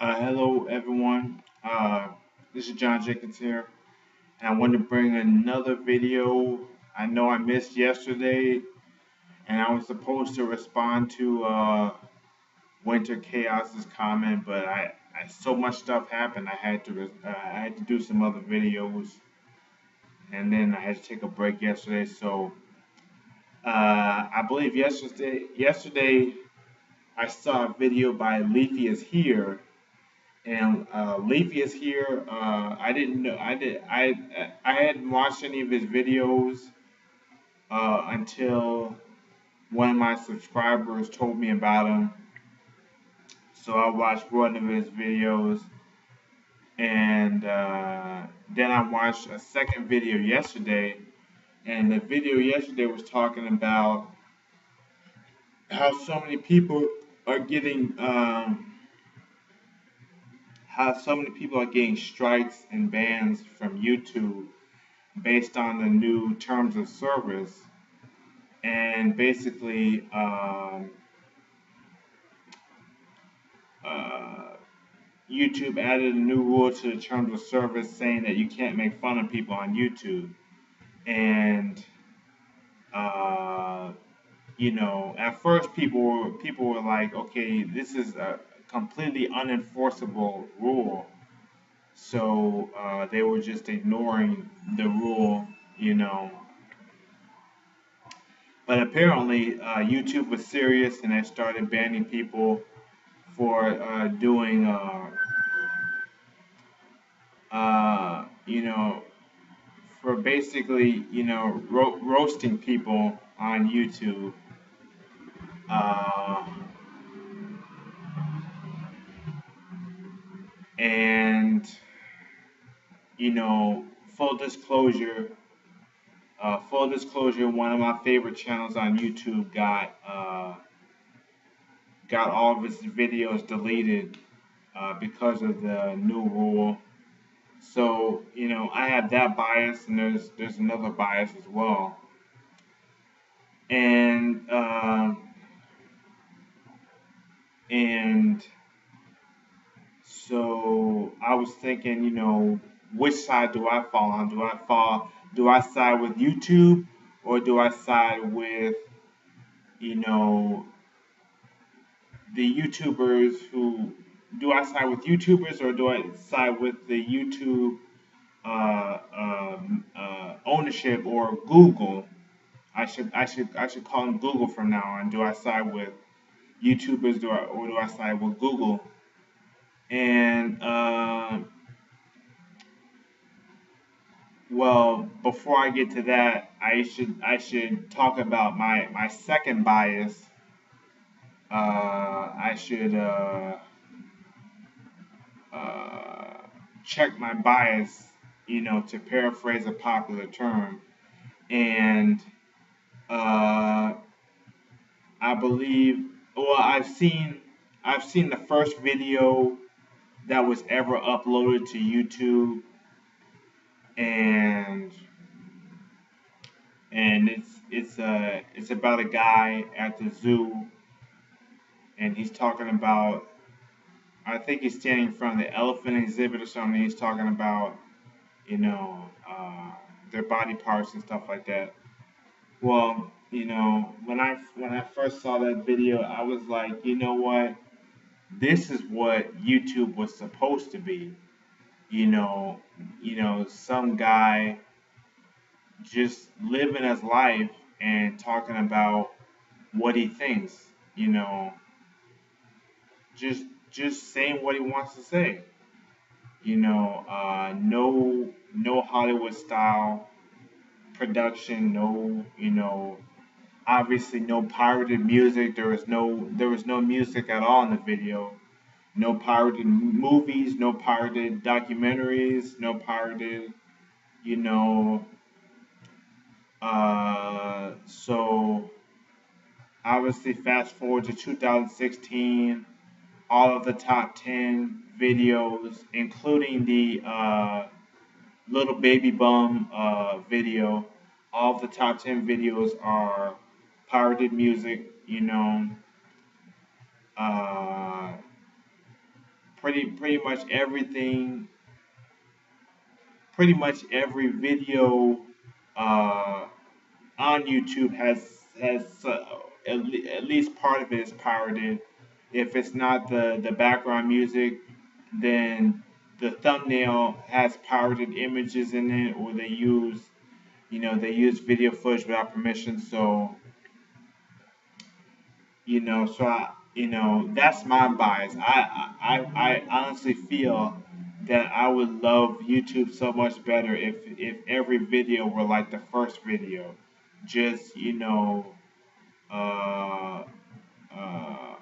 Hello, everyone. This is John Jenkins here, and I want to bring another video. I know I missed yesterday, and I was supposed to respond to Winter Chaos's comment, but I so much stuff happened. I had to do some other videos, and then I had to take a break yesterday. So I believe yesterday I saw a video by Leafy is here. And Leafy is here. I didn't know. I hadn't watched any of his videos until one of my subscribers told me about him. So I watched one of his videos, and then I watched a second video yesterday. And the video yesterday was talking about how so many people are getting how so many people are getting strikes and bans from YouTube based on the new terms of service. And basically, uh, YouTube added a new rule to the terms of service saying that you can't make fun of people on YouTube. And uh, at first people were like, okay, this is a completely unenforceable rule. So they were just ignoring the rule, you know. But apparently, YouTube was serious and they started banning people for doing, you know, for basically, roasting people on YouTube. Uh, and, full disclosure, one of my favorite channels on YouTube got all of his videos deleted because of the new rule. So, I have that bias, and there's another bias as well. And and so I was thinking, which side do I fall on? Do I side with YouTube, or do I side with, you know, the YouTubers who do I side with YouTubers, or do I side with the YouTube ownership, or Google? I should call them Google from now on. Do I side with YouTubers, or do I side with Google? And well, before I get to that, I should talk about my second bias. I should uh, check my bias, to paraphrase a popular term. And uh, I believe, well, I've seen the first video that was ever uploaded to YouTube, and it's about a guy at the zoo, and he's talking about, I think he's standing in front of the elephant exhibit or something. He's talking about, you know their body parts and stuff like that. Well, when I first saw that video, I was like, you know what? This is what YouTube was supposed to be. Some guy just living his life and talking about what he thinks. You know, just just saying what he wants to say. No Hollywood style production. No, obviously no pirated music. There was no music at all in the video. No pirated movies. No pirated documentaries. No pirated. You know. So obviously, fast forward to 2016, all of the top 10 videos, including the little baby bum video, all of the top 10 videos are pirated music. Uh, pretty much everything, pretty much every video uh, on YouTube has at least part of it is pirated. If it's not the background music, then the thumbnail has pirated images in it, or they use video footage without permission. So that's my bias. I honestly feel that I would love YouTube so much better if every video were like the first video, just uh, uh,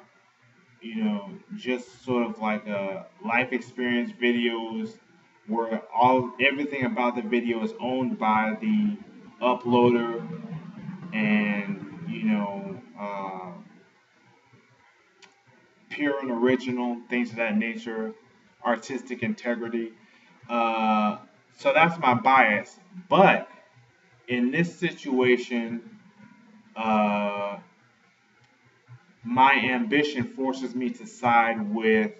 just sort of like a life experience videos where all everything about the video is owned by the uploader, and pure and original, things of that nature, artistic integrity. Uh, so that's my bias. But in this situation, uh, my ambition forces me to side with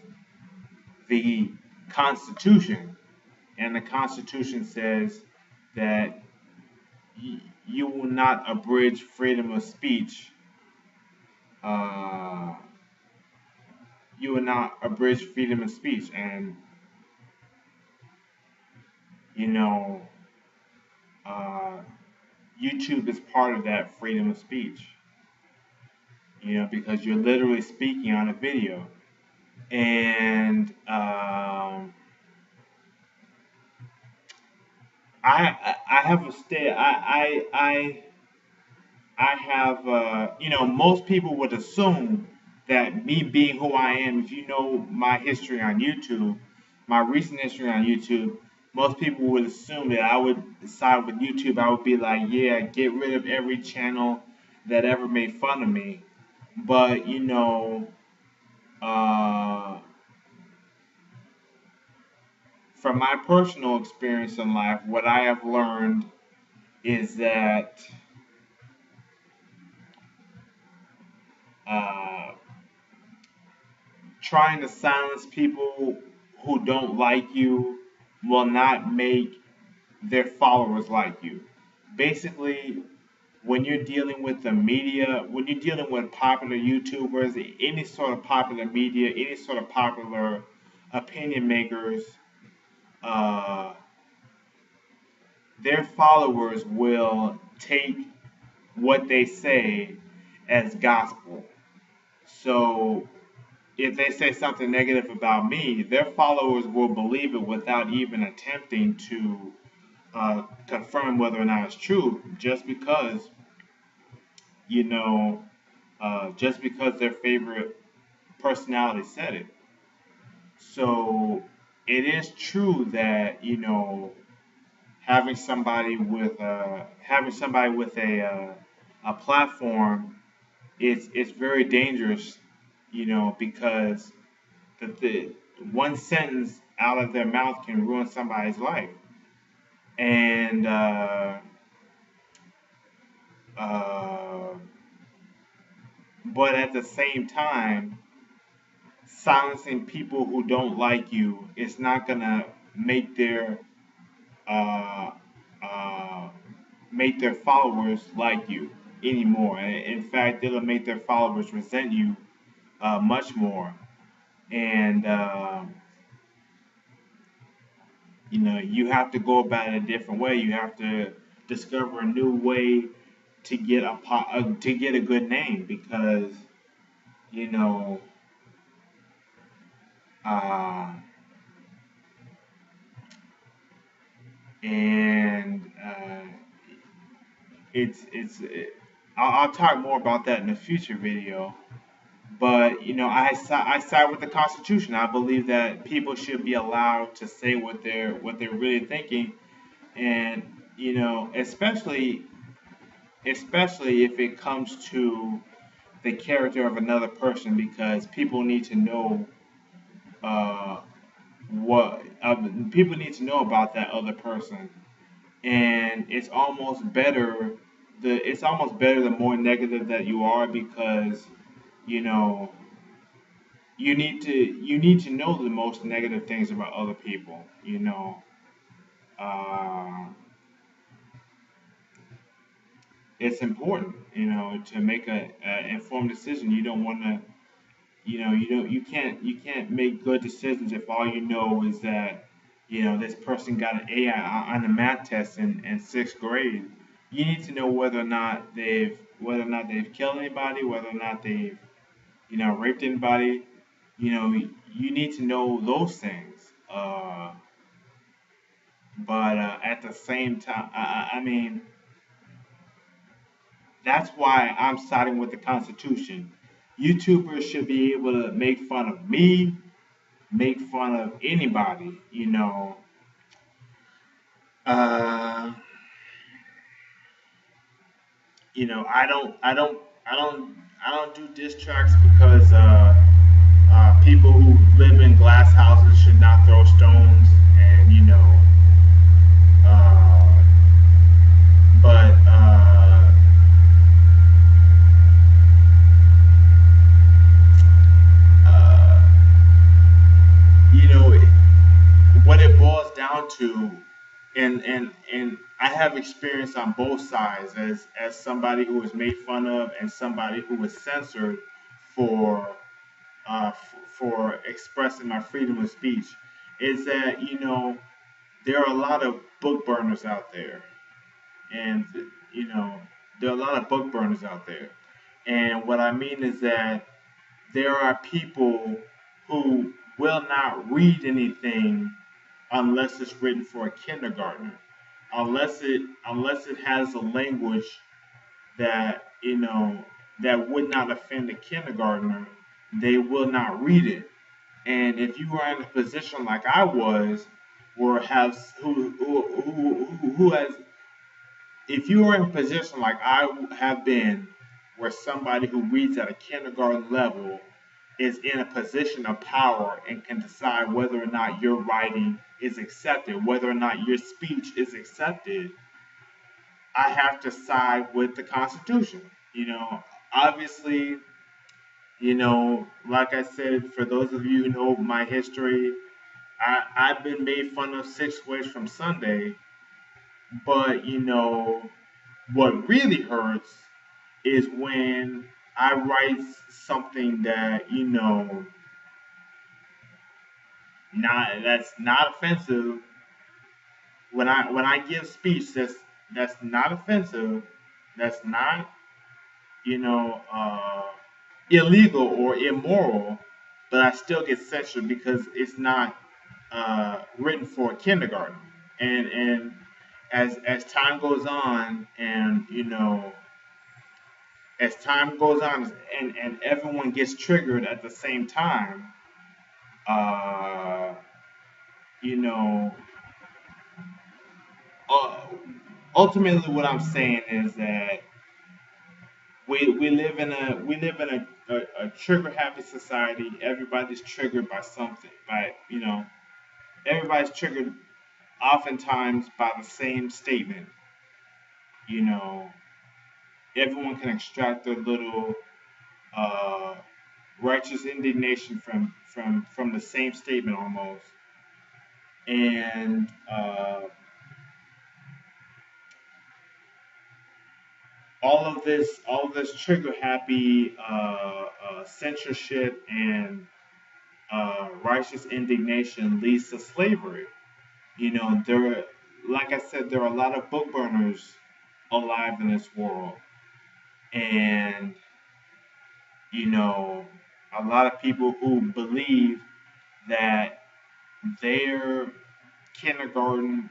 the Constitution. And the Constitution says that you will not abridge freedom of speech. Uh, you will not abridge freedom of speech. And, you know, uh, YouTube is part of that freedom of speech, because you're literally speaking on a video. And I have a stay. I have, most people would assume that me being who I am, if you know my history on YouTube, my recent history on YouTube, most people would assume that I would side with YouTube. I would be like, yeah, get rid of every channel that ever made fun of me. But, uh, from my personal experience in life, what I have learned is that uh, trying to silence people who don't like you will not make their followers like you. Basically, when you're dealing with the media, when you're dealing with popular YouTubers, any sort of popular media, any sort of popular opinion makers, uh, their followers will take what they say as gospel. So if they say something negative about me, their followers will believe it without even attempting to confirm whether or not it's true, you know, just because their favorite personality said it. So it is true that having somebody with a platform, it's very dangerous, because the one sentence out of their mouth can ruin somebody's life. And uh, but at the same time, silencing people who don't like you is not gonna make their uh, uh, followers like you anymore. In fact, it'll make their followers resent you much more. And you have to go about it a different way. You have to discover a new way to get to get a good name, because you know uh, and I'll talk more about that in a future video. But I side with the Constitution. I believe that people should be allowed to say what they're really thinking, and especially if it comes to the character of another person, because uh, people need to know about that other person. And it's almost better the more negative that you are, because you know you need to know the most negative things about other people. Uh, it's important, to make a informed decision. You don't want to, you can't make good decisions if all you know is that, this person got an A on a math test in sixth grade. You need to know whether or not they've killed anybody, whether or not they've, raped anybody. You need to know those things. But at the same time, I mean, that's why I'm siding with the Constitution. YouTubers should be able to make fun of me, make fun of anybody. Uh, I don't do diss tracks because people who live in glass houses should not throw stones, and uh, but uh, you know what it boils down to, and I have experience on both sides as somebody who was made fun of and somebody who was censored for for expressing my freedom of speech, is that there are a lot of book burners out there, and you know there are a lot of book burners out there, and what I mean is that there are people who will not read anything unless it's written for a kindergartner, unless it has a language that that would not offend a kindergartner. They will not read it. And if you are in a position like I was, or have who has, if you are in a position like I have been, where somebody who reads at a kindergarten level is in a position of power and can decide whether or not your writing is accepted, whether or not your speech is accepted, I have to side with the Constitution. Obviously, like I said, for those of you who know my history, I've been made fun of 6 ways from Sunday, but what really hurts is when I write something that that's not offensive. When I give speech that's not offensive, that's not you know illegal or immoral, but I still get censored because it's not written for kindergarten. And as time goes on, and as time goes on, and everyone gets triggered at the same time, uh, you know, uh, ultimately what I'm saying is that we live in a trigger happy society. Everybody's triggered by something. Everybody's triggered oftentimes by the same statement. You know, everyone can extract their little uh, righteous indignation from the same statement almost, and all of this trigger happy censorship and righteous indignation leads to slavery. Like I said, there are a lot of book burners alive in this world, and you know, a lot of people who believe that their kindergarten,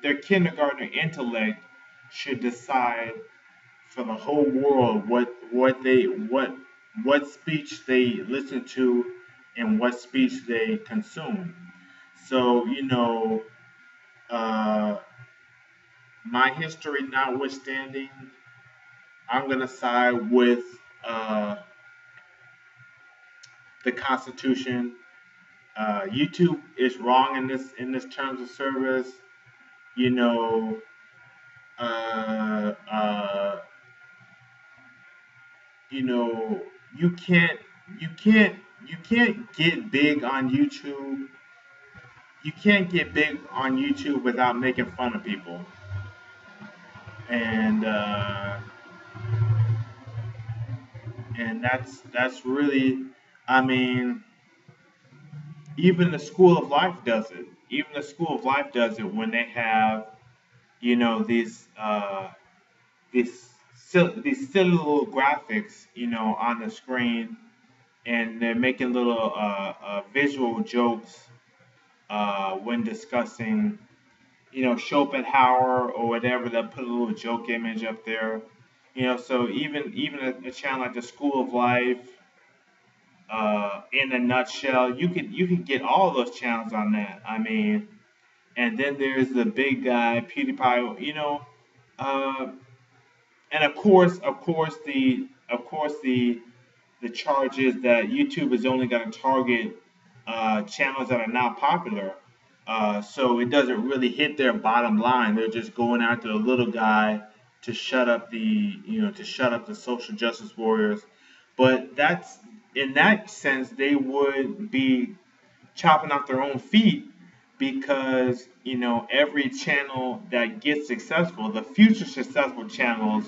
their kindergartner intellect should decide for the whole world what speech they listen to and what speech they consume. So uh, my history notwithstanding, I'm gonna side with uh, the Constitution. YouTube is wrong in this terms of service. You know, uh, uh, you know, you can't you can't you can't get big on YouTube. You can't get big on YouTube without making fun of people. And that's really, I mean, even the School of Life does it. Even the School of Life does it when they have, these silly little graphics, on the screen, and they're making little visual jokes when discussing, Schopenhauer or whatever. They'll put a little joke image up there. So even a channel like the School of Life, in a nutshell, you could get all those channels on that. I mean, and then there's the big guy PewDiePie. Uh, and of course the charge is that YouTube is only going to target channels that are not popular. So it doesn't really hit their bottom line. They're just going after the little guy to shut up the social justice warriors. But that's in that sense they would be chopping off their own feet, because every channel that gets successful, the future successful channels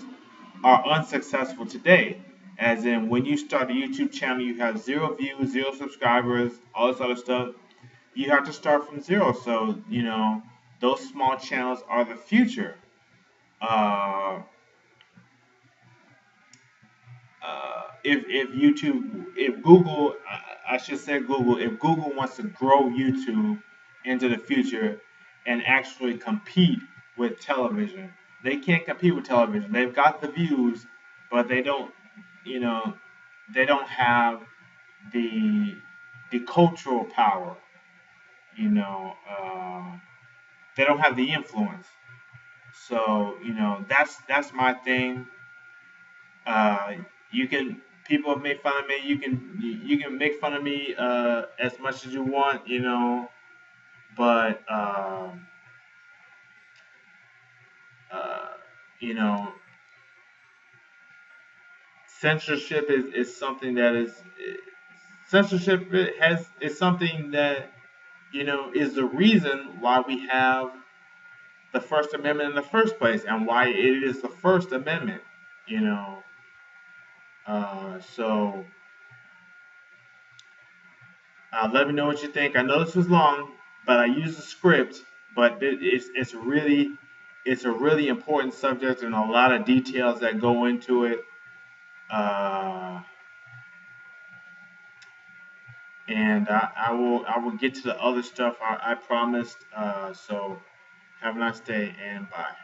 are unsuccessful today. As in, when you start a YouTube channel, you have zero views, zero subscribers, all this other stuff. You have to start from zero. So, those small channels are the future. Uh, if Google, I should say Google, if Google wants to grow YouTube into the future and actually compete with television, they can't compete with television. They've got the views, but you know, they don't have the cultural power. You know, they don't have the influence. So that's my thing. Uh, you can People have made fun of me. You can make fun of me as much as you want, but uh, you know, censorship is something that censorship is something that is the reason why we have the First Amendment in the first place, and why it is the First Amendment. You know, so let me know what you think. I know this was long, but I used a script, but it's a really important subject and a lot of details that go into it. Uh, and I will get to the other stuff I promised. So have a nice day and bye.